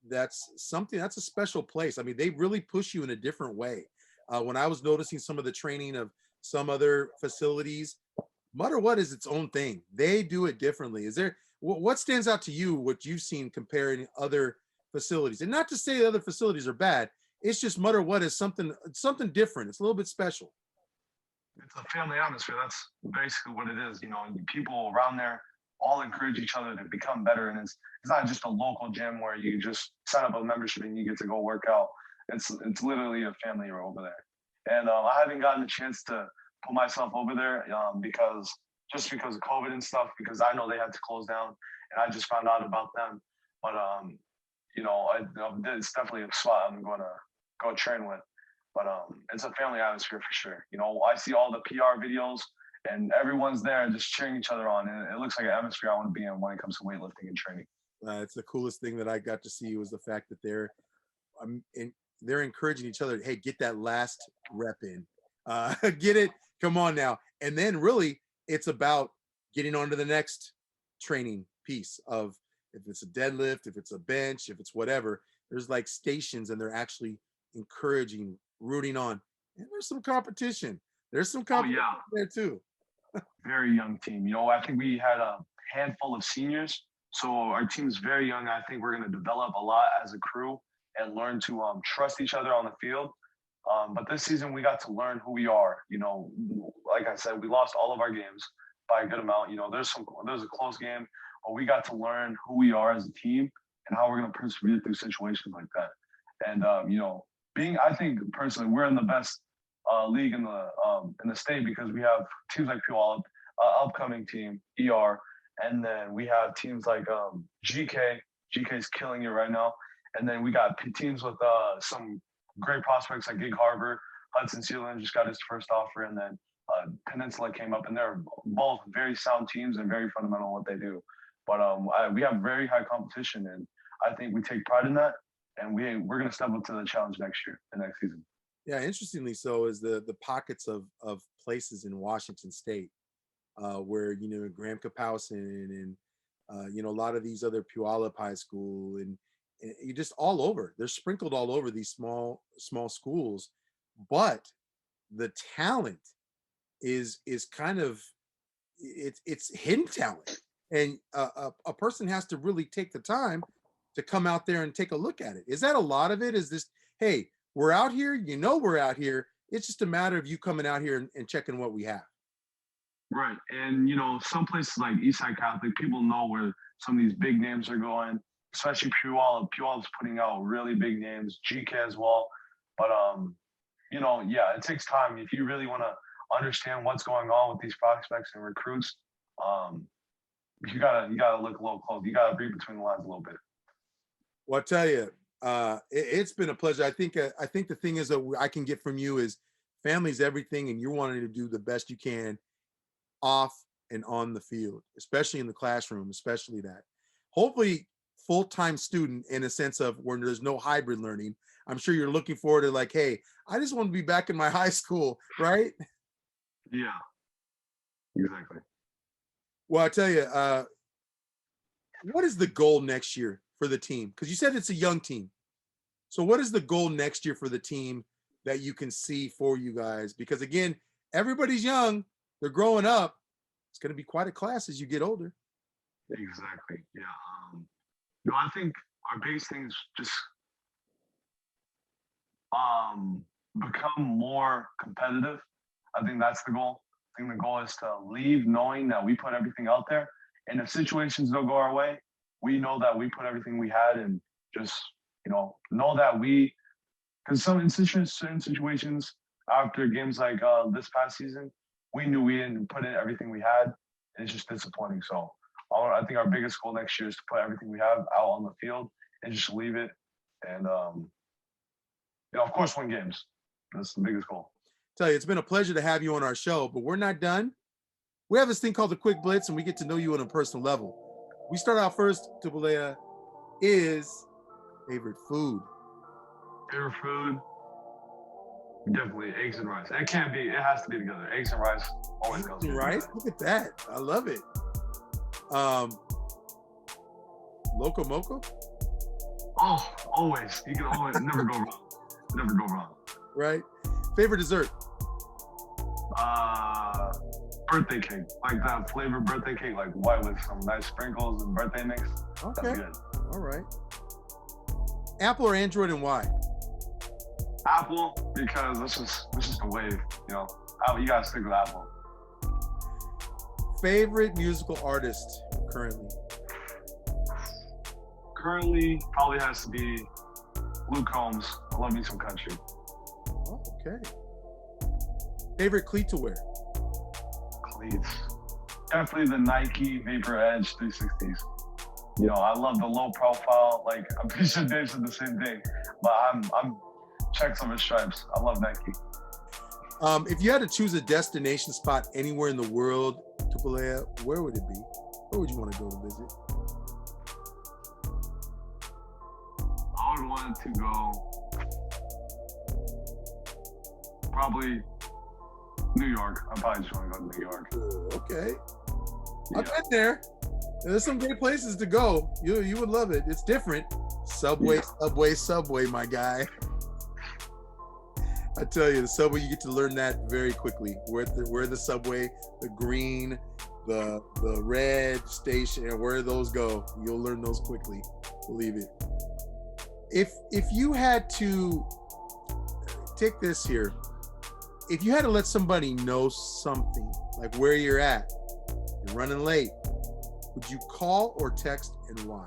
That's a special place. I mean, they really push you in a different way. When I was noticing some of the training of some other facilities, Mutter What is its own thing. They do it differently. What stands out to you, what you've seen comparing other facilities? And not to say the other facilities are bad. It's just Mutter What is something different. It's a little bit special. It's a family atmosphere. That's basically what it is. People around there all encourage each other to become better. And it's not just a local gym where you just sign up a membership and you get to go work out. It's literally a family over there. And I haven't gotten a chance to put myself over there because of COVID and stuff, because I know they had to close down and I just found out about them. But, it's definitely a spot I'm going to go train with. But it's a family atmosphere for sure. I see all the PR videos and everyone's there just cheering each other on. And it looks like an atmosphere I want to be in when it comes to weightlifting and training. It's the coolest thing that I got to see was the fact that they're encouraging each other. Hey, get that last rep in, get it. Come on now. And then really it's about getting on to the next training piece of if it's a deadlift, if it's a bench, if it's whatever, there's like stations and they're actually encouraging, rooting on. And there's some competition. There's some competition there too. Very young team. I think we had a handful of seniors. So our team is very young. I think we're going to develop a lot as a crew and learn to trust each other on the field. But this season, we got to learn who we are. Like I said, we lost all of our games by a good amount. There's a close game, but we got to learn who we are as a team and how we're going to persevere through situations like that. And I think personally, we're in the best league in the state because we have teams like Puyallup, upcoming team ER, and then we have teams like GK. GK is killing it right now, and then we got teams with some great prospects like Gig Harbor. Hudson Sealand just got his first offer, and then Peninsula came up, and they're both very sound teams and very fundamental in what they do. But we have very high competition, and I think we take pride in that, and we're going to step up to the challenge next season. Yeah, interestingly so is the pockets of places in Washington State where, Graham Kapowson and, a lot of these other Puyallup High School and you just all over. They're sprinkled all over these small schools, but the talent is kind of it's hidden talent, and a person has to really take the time to come out there and take a look at it. Is that a lot of it? Is this, hey, we're out here, we're out here. It's just a matter of you coming out here and checking what we have. Right. And, some places like Eastside Catholic, people know where some of these big names are going, especially Puyallup. Puyallup's putting out really big names, GK as well. But, it takes time. If you really want to understand what's going on with these prospects and recruits, you gotta look a little close. You gotta read between the lines a little bit. Well, I tell you, it's been a pleasure. I think the thing is that I can get from you is family's everything, and you're wanting to do the best you can off and on the field, especially in the classroom, especially that. Hopefully, full-time student in a sense of where there's no hybrid learning. I'm sure you're looking forward to like, hey, I just want to be back in my high school, right? Yeah, exactly. Well, I tell you, what is the goal next year for the team? Because you said it's a young team. So what is the goal next year for the team that you can see for you guys? Because again, everybody's young. They're growing up. It's going to be quite a class as you get older. Exactly. Yeah. I think our biggest thing is just become more competitive. I think that's the goal. I think the goal is to leave knowing that we put everything out there. And if situations don't go our way, we know that we put everything we had, and just, know that because in certain situations after games like this past season, we knew we didn't put in everything we had, and it's just disappointing. So I think our biggest goal next year is to put everything we have out on the field and just leave it. And, of course, win games. That's the biggest goal. Tell you, it's been a pleasure to have you on our show, but we're not done. We have this thing called the Quick Blitz, and we get to know you on a personal level. We start out first, Tupulea, is favorite food. Favorite food? Definitely eggs and rice. It has to be together. Eggs and rice always goes together. Rice? Look at that. I love it. Loco Moco? Oh, always. You can always never go wrong. Never go wrong. Right. Favorite dessert? Birthday cake. Like that flavored birthday cake, like white with some nice sprinkles and birthday mix. Okay. That's good. All right. Apple or Android, and why? Apple, because this is the wave, you gotta stick with Apple. Favorite musical artist currently? Currently, probably has to be Luke Combs. I love me some country. Oh, okay. Favorite cleat to wear? Cleats. Definitely the Nike Vapor Edge 360s. I love the low profile. Like, I'm pretty sure Dave said the same thing, but I'm checks over stripes. I love Nike. If you had to choose a destination spot anywhere in the world, Tupulea, where would it be? Where would you want to go to visit? I would want to go probably New York. I probably just want to go to New York. Okay. Yeah. I've been there. There's some great places to go. You would love it. It's different. Subway, my guy. I tell you, the subway, you get to learn that very quickly. Where the subway, the green, the red station, and where those go, you'll learn those quickly. Believe it. If you had to take this here. If you had to let somebody know something, like where you're at, you're running late, would you call or text, and why?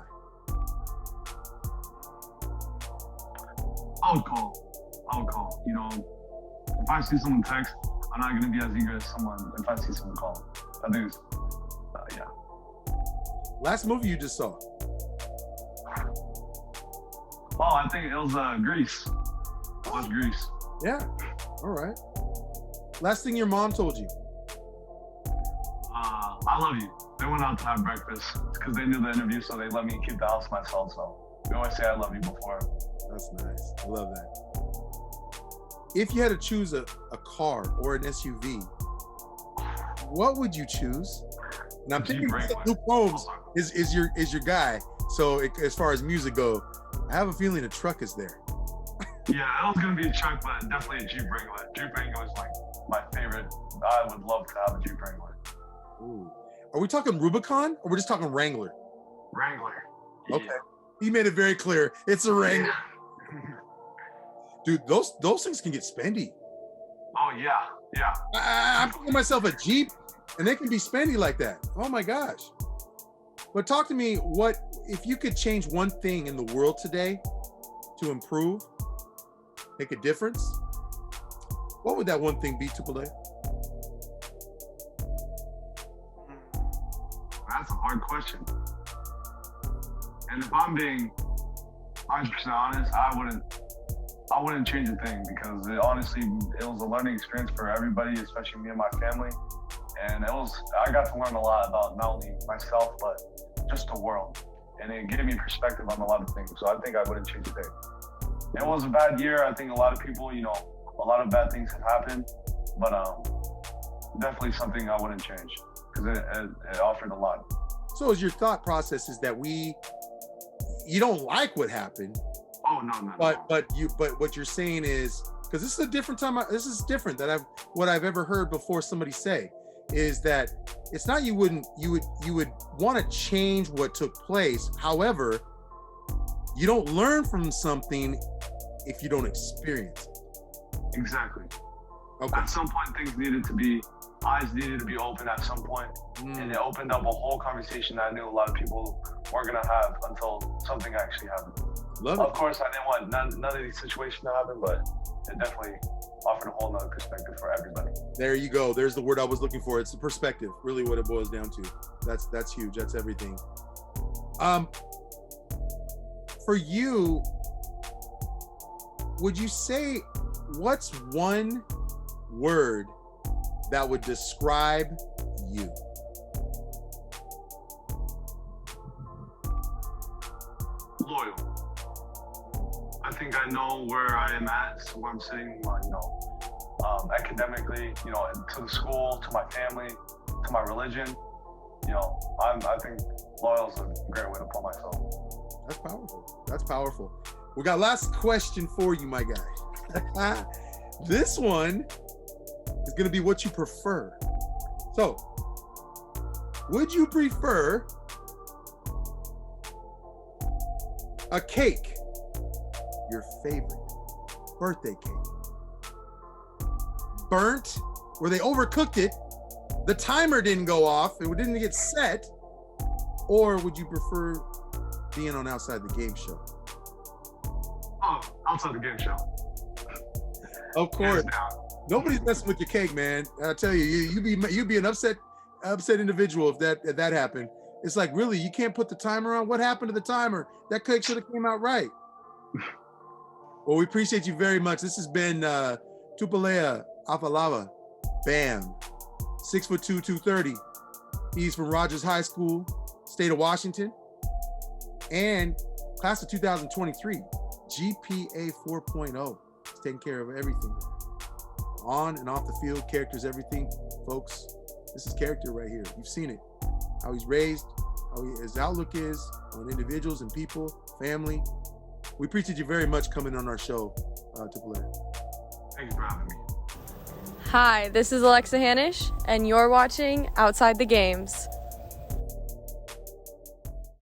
I would call. You know, if I see someone text, I'm not going to be as eager as someone if I see someone call. I think it's, yeah. Last movie you just saw? Oh, I think it was Grease. It was Grease. Yeah. All right. Last thing your mom told you? I love you. They went out to have breakfast because they knew the interview, so they let me keep the house myself. So we always say I love you before. That's nice. I love that. If you had to choose a car or an SUV, what would you choose? And I'm thinking Luke Holmes is your guy. So as far as music go, I have a feeling a truck is there. Yeah, it was gonna be a truck, but definitely a Jeep Wrangler. Jeep Wrangler is like my favorite. I would love to have a Jeep Wrangler. Ooh. Are we talking Rubicon or we're just talking Wrangler? Wrangler. Okay. He made it very clear. It's a Wrangler. Dude, those things can get spendy. Oh yeah. I'm thinking myself a Jeep, and they can be spendy like that. Oh my gosh. But talk to me, what if you could change one thing in the world today to improve, make a difference? What would that one thing be, Tupulea? That's a hard question. And if I'm being 100% honest, I wouldn't change a thing because it was a learning experience for everybody, especially me and my family. And I got to learn a lot about not only myself, but just the world. And it gave me perspective on a lot of things. So I think I wouldn't change a thing. It was a bad year. I think a lot of people, a lot of bad things have happened, but definitely something I wouldn't change because it offered a lot. So is your thought process is that you don't like what happened? Oh no. But what you're saying is, because this is a different time. This is different than what I've ever heard before somebody say, is that it's not you would want to change what took place. However, you don't learn from something if you don't experience it. Exactly. Okay. At some point, eyes needed to be open at some point, and it opened up a whole conversation that I knew a lot of people weren't gonna have until something actually happened. Of course, I didn't want none of these situations to happen, but it definitely offered a whole nother perspective for everybody. There you go. There's the word I was looking for. It's the perspective, really what it boils down to. That's huge. That's everything. For you, would you say what's one word that would describe you? Loyal. I think I know where I am at, where I'm sitting, academically, to the school, to my family, to my religion. I think loyal is a great way to put myself. That's powerful. That's powerful. We got last question for you, my guy. This one is going to be what you prefer. So, would you prefer a cake, your favorite birthday cake, burnt, where they overcooked it, the timer didn't go off, it didn't get set, or would you prefer being on Outside the Game Show? Oh, Outside the Game Show. Of course. Nobody's messing with your cake, man. I tell you, you'd be an upset individual if that happened. It's like, really, you can't put the timer on? What happened to the timer? That cake should have came out right. Well, we appreciate you very much. This has been Tupulea Afalava. Bam. 6'2", 230. He's from Rogers High School, state of Washington. And class of 2023, GPA 4.0. He's taking care of everything. On and off the field, characters, everything. Folks, this is character right here. You've seen it. How he's raised, his outlook is on individuals and people, family. We appreciate you very much coming on our show, Tupulea. Thank you for having me. Hi, this is Alexa Hanish, and you're watching Outside the Games.